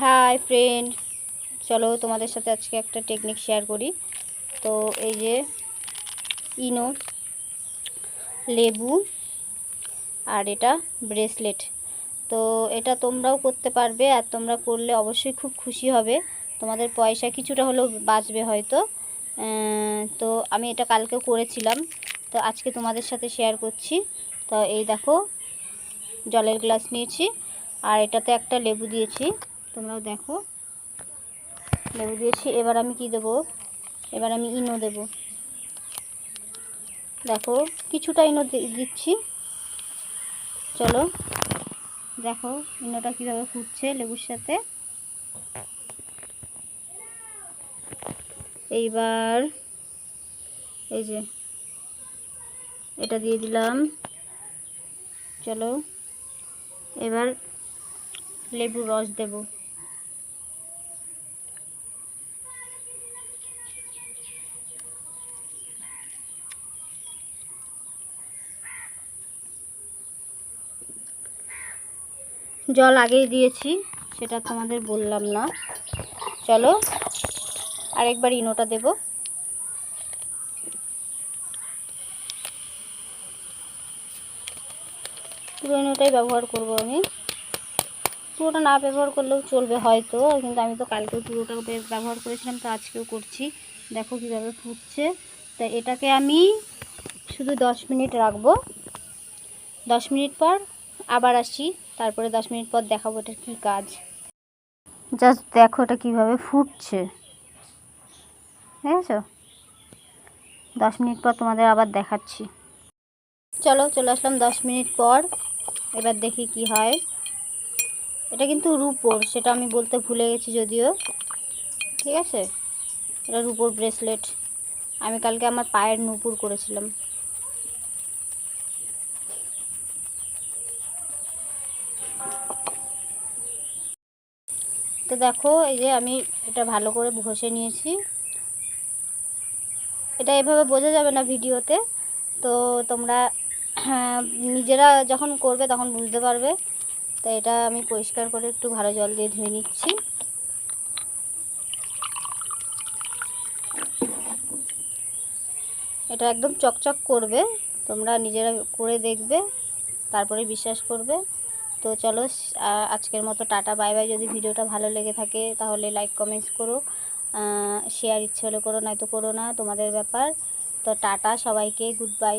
Hi friend, চলো তোমাদের সাথে আজকে একটা টেকনিক শেয়ার করি। তো এই যে ইনো, লেবু আর এটা ব্রেসলেট। তো এটা তোমরাও করতে পারবে, আর তোমরা করলে অবশ্যই খুব খুশি হবে। তোমাদের পয়সা কিছুটা হলেও বাঁচবে হয়তো। তো আমি এটা কালকেও করেছিলাম, তো আজকে তোমাদের সাথে শেয়ার করছি। তো এই দেখো, জলের গ্লাস নিয়েছি আর এটাতে একটা লেবু দিয়েছি, তোমরাও দেখো লেবু দিয়েছি। এবার আমি কি দেব? এবার আমি ইনো দেব। দেখো কিছুটা ইনো দিচ্ছি। চলো দেখো ইনোটা কীভাবে ফুটছে লেবুর সাথে। এইবার এই যে এটা দিয়ে দিলাম। চলো এবার লেবুর রস দেব। জল আগেই দিয়েছি, সেটা তোমাদের বললাম না। চলো আরেকবার ইনোটা দেব। পুরো ইনোটাই ব্যবহার করব আমি। পুরোটা না ব্যবহার করলেও চলবে হয়তো, কিন্তু আমি তো কালকেও পুরোটা ব্যবহার করেছিলাম, তো আজকেও করছি। দেখো কীভাবে ফুটছে। তো এটাকে আমি শুধু 10 মিনিট রাখবো। 10 মিনিট পর আবার আসি, তারপরে 10 মিনিট পর দেখাবো এটার কী কাজ। জাস্ট দেখো এটা কীভাবে ফুটছে, দেখেছো? 10 মিনিট পর তোমাদের আবার দেখাচ্ছি। চলো চলে আসলাম 10 মিনিট পর। এবার দেখি কি হয়। এটা কিন্তু রূপোর, সেটা আমি বলতে ভুলে গেছি যদিও। ঠিক আছে, এটা রূপোর ব্রেসলেট। আমি কালকে আমার পায়ের নূপুর করেছিলাম। তো দেখো এই যে আমি এটা ভালো করে ঘষে নিয়েছি। এটা এভাবে বোঝা যাবে না ভিডিওতে, তো তোমরা নিজেরা যখন করবে তখন বুঝতে পারবে। তো এটা আমি পরিষ্কার করে একটু ভালো জল দিয়ে ধুয়ে নিচ্ছি। এটা একদম চকচক করবে, তোমরা নিজেরা করে দেখবে, তারপরে বিশ্বাস করবে। তো চলো আজকের মতো টাটা বাই বাই। যদি ভিডিওটা ভালো লেগে থাকে তাহলে লাইক কমেন্টস করো, শেয়ার ইচ্ছে হলে করো, নয়তো করো না, তোমাদের ব্যাপার। তো টাটা সবাইকে, গুড বাই।